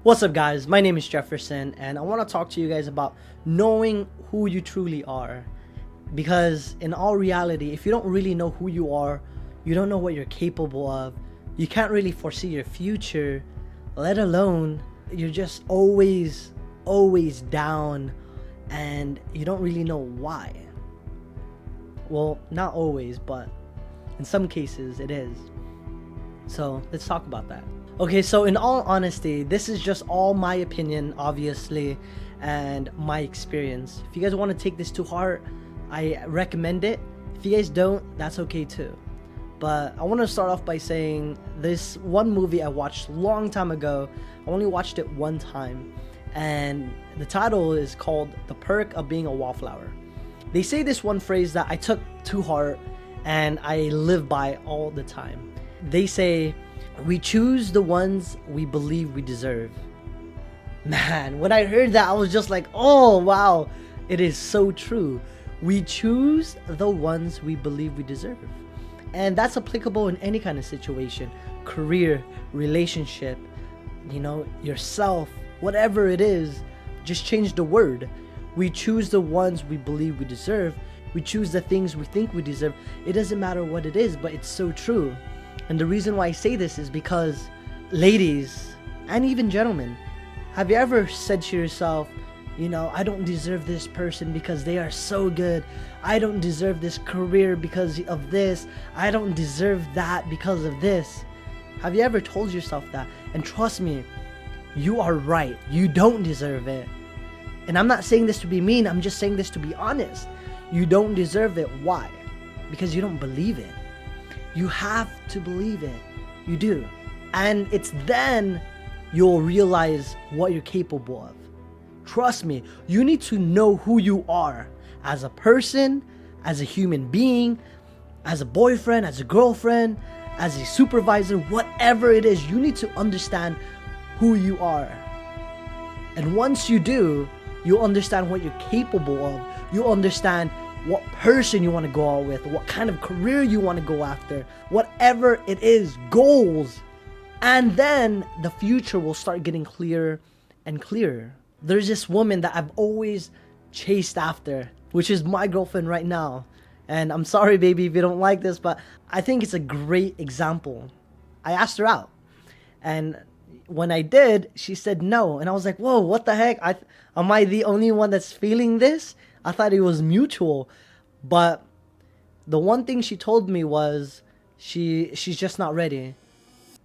What's up guys, my name is Jefferson and I want to talk to you guys about knowing who you truly are. Because in all reality, if you don't really know who you are, you don't know what you're capable of, you can't really foresee your future, let alone you're just always down and you don't really know why. Well, not always, but in some cases it is. So let's talk about that. Okay, so in all honesty, this is just all my opinion, obviously, and my experience. If you guys want to take this to heart, I recommend it. If you guys don't, that's okay too. But I want to start off by saying this one movie I watched a long time ago. I only watched it one time, and the title is called The Perk of Being a Wallflower. They say this one phrase that I took to heart and I live by all the time. They say, "We choose the ones we believe we deserve." Man, when I heard that, I was just like, oh wow, it is so true. We choose the ones we believe we deserve. And that's applicable in any kind of situation, career, relationship, yourself, whatever it is. Just change the word. We choose the ones we believe we deserve. We choose the things we think we deserve. It doesn't matter what it is, but it's so true. And the reason why I say this is because, ladies, and even gentlemen, have you ever said to yourself, I don't deserve this person because they are so good. I don't deserve this career because of this. I don't deserve that because of this. Have you ever told yourself that? And trust me, you are right. You don't deserve it. And I'm not saying this to be mean. I'm just saying this to be honest. You don't deserve it. Why? Because you don't believe it. You have to believe it. You do. And it's then you'll realize what you're capable of. Trust me, you need to know who you are as a person, as a human being, as a boyfriend, as a girlfriend, as a supervisor, whatever it is. You need to understand who you are. And once you do, you'll understand what you're capable of. You'll understand what person you want to go out with, what kind of career you want to go after, whatever it is, goals. And then the future will start getting clearer and clearer. There's this woman that I've always chased after, which is my girlfriend right now. And I'm sorry, baby, if you don't like this, but I think it's a great example. I asked her out, and when I did, she said no. And I was like, whoa, what the heck? Am I the only one that's feeling this? I thought it was mutual. But the one thing she told me was she's just not ready.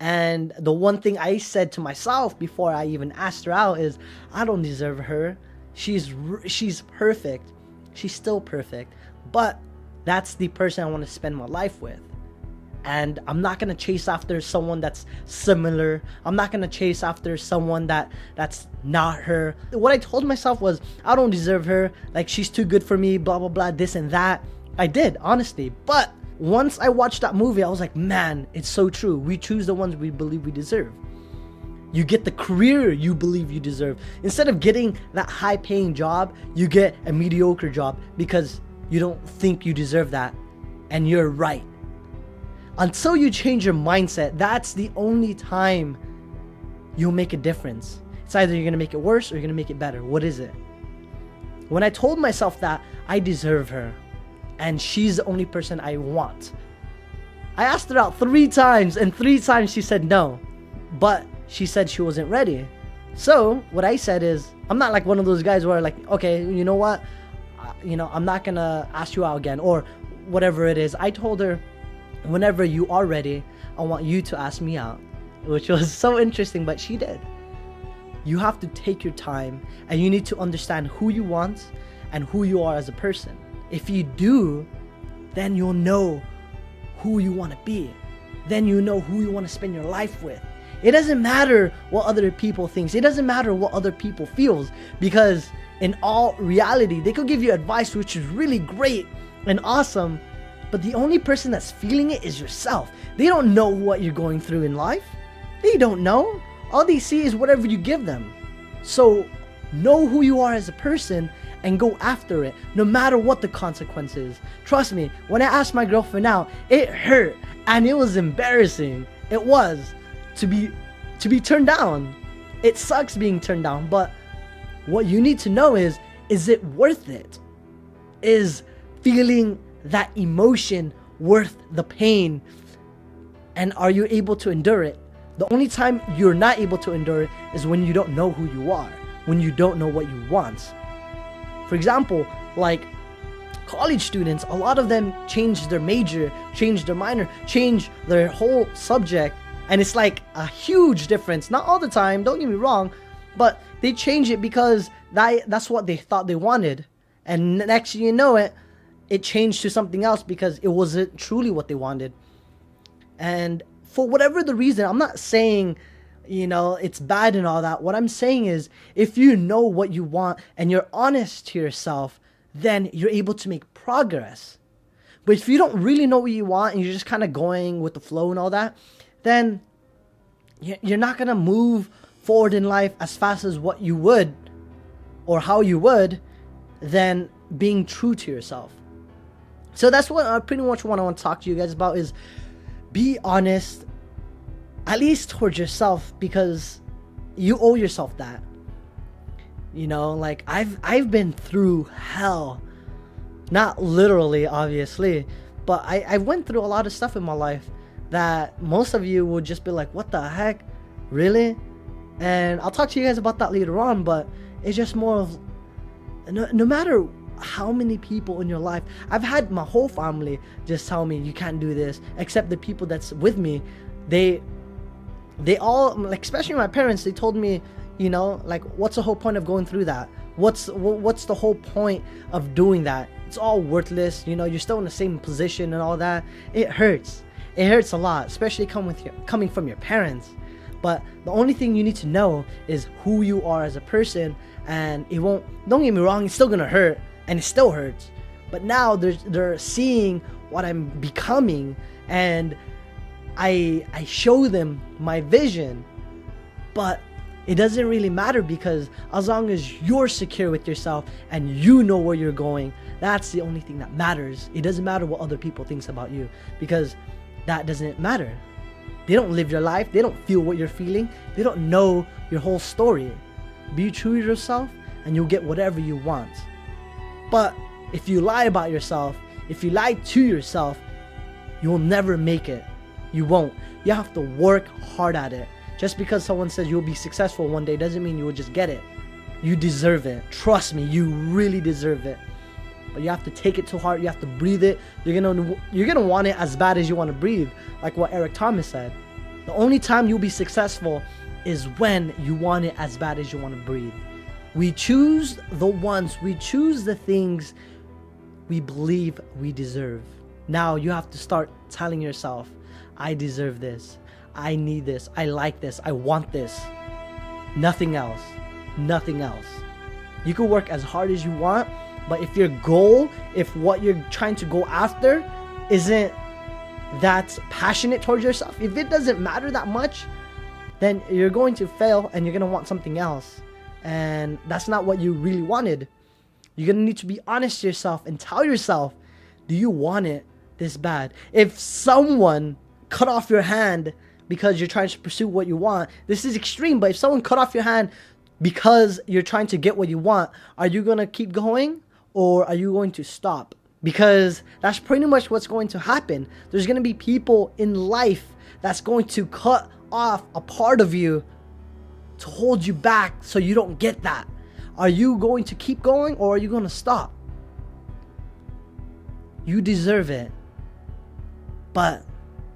And the one thing I said to myself before I even asked her out is, I don't deserve her. She's perfect. She's still perfect. But that's the person I want to spend my life with. And I'm not going to chase after someone that's similar. I'm not going to chase after someone that's not her. What I told myself was, I don't deserve her. Like, she's too good for me, blah, blah, blah, this and that. I did, honestly. But once I watched that movie, I was like, man, it's so true. We choose the ones we believe we deserve. You get the career you believe you deserve. Instead of getting that high-paying job, you get a mediocre job because you don't think you deserve that. And you're right. Until you change your mindset, that's the only time you'll make a difference. It's either you're going to make it worse or you're going to make it better. What is it? When I told myself that I deserve her and she's the only person I want, I asked her out 3 times and 3 times she said no. But she said she wasn't ready. So what I said is, I'm not like one of those guys where like, okay, you know what? I'm not going to ask you out again or whatever it is. I told her, whenever you are ready, I want you to ask me out, which was so interesting, but she did. You have to take your time and you need to understand who you want and who you are as a person. If you do, then you'll know who you want to be. Then you know who you want to spend your life with. It doesn't matter what other people think. It doesn't matter what other people feels, because in all reality, they could give you advice which is really great and awesome, but the only person that's feeling it is yourself. They don't know what you're going through in life. They don't know. All they see is whatever you give them. So know who you are as a person and go after it, no matter what the consequence is. Trust me, when I asked my girlfriend out, it hurt and it was embarrassing. It was to be turned down. It sucks being turned down, but what you need to know is it worth it? Is feeling that emotion worth the pain? And are you able to endure it? The only time you're not able to endure it is when you don't know who you are, when you don't know what you want. For example, like college students, a lot of them change their major, change their minor, change their whole subject, and it's like a huge difference. Not all the time, don't get me wrong, but they change it because that's what they thought they wanted, and next thing you know it changed to something else because it wasn't truly what they wanted. And for whatever the reason, I'm not saying, you know, it's bad and all that. What I'm saying is, if you know what you want and you're honest to yourself, then you're able to make progress. But if you don't really know what you want and you're just kind of going with the flow and all that, then you're not going to move forward in life as fast as what you would or how you would than being true to yourself. So that's what I pretty much what I want to talk to you guys about, is be honest, at least towards yourself, because you owe yourself that. You know, like I've been through hell. Not literally, obviously, but I went through a lot of stuff in my life that most of you would just be like, what the heck? Really? And I'll talk to you guys about that later on, but it's just more of, no matter how many people in your life, I've had my whole family just tell me you can't do this, except the people that's with me. They all, like, especially my parents, they told me, you know, like, what's the whole point of going through that? What's the whole point of doing that? It's all worthless. You know, you're still in the same position and all that. It hurts. It hurts a lot, especially coming from your parents. But the only thing you need to know is who you are as a person, and it won't, don't get me wrong, it's still gonna hurt, and it still hurts. But now they're seeing what I'm becoming, and I show them my vision. But it doesn't really matter, because as long as you're secure with yourself and you know where you're going, that's the only thing that matters. It doesn't matter what other people think about you, because that doesn't matter. They don't live your life. They don't feel what you're feeling. They don't know your whole story. Be true to yourself and you'll get whatever you want. But if you lie about yourself, if you lie to yourself, you will never make it. You won't. You have to work hard at it. Just because someone says you'll be successful one day doesn't mean you will just get it. You deserve it. Trust me, you really deserve it. But you have to take it to heart. You have to breathe it. You're gonna want it as bad as you want to breathe, like what Eric Thomas said. The only time you'll be successful is when you want it as bad as you want to breathe. We choose the things we believe we deserve. Now you have to start telling yourself, I deserve this. I need this. I like this. I want this. Nothing else. Nothing else. You can work as hard as you want, but if your goal, if what you're trying to go after isn't that passionate towards yourself, if it doesn't matter that much, then you're going to fail and you're going to want something else. And that's not what you really wanted. You're going to need to be honest to yourself and tell yourself, do you want it this bad? If someone cut off your hand because you're trying to pursue what you want, this is extreme, but if someone cut off your hand because you're trying to get what you want, are you going to keep going or are you going to stop? Because that's pretty much what's going to happen. There's going to be people in life that's going to cut off a part of you to hold you back so you don't get that. Are you going to keep going or are you going to stop? You deserve it, but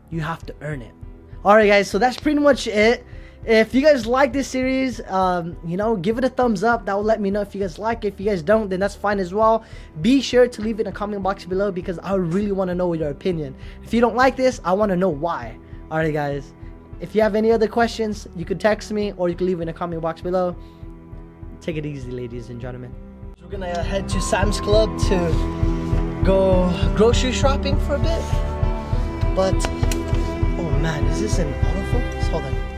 you have to earn it. Alright guys, so that's pretty much it. If you guys like this series, give it a thumbs up. That will let me know if you guys like it. If you guys don't, then that's fine as well. Be sure to leave it in a comment box below, because I really want to know your opinion. If you don't like this, I want to know why. Alright guys, if you have any other questions, you could text me or you can leave it in a comment box below. Take it easy, ladies and gentlemen. We're gonna head to Sam's Club to go grocery shopping for a bit. But, oh man, is this an autofocus? Hold on.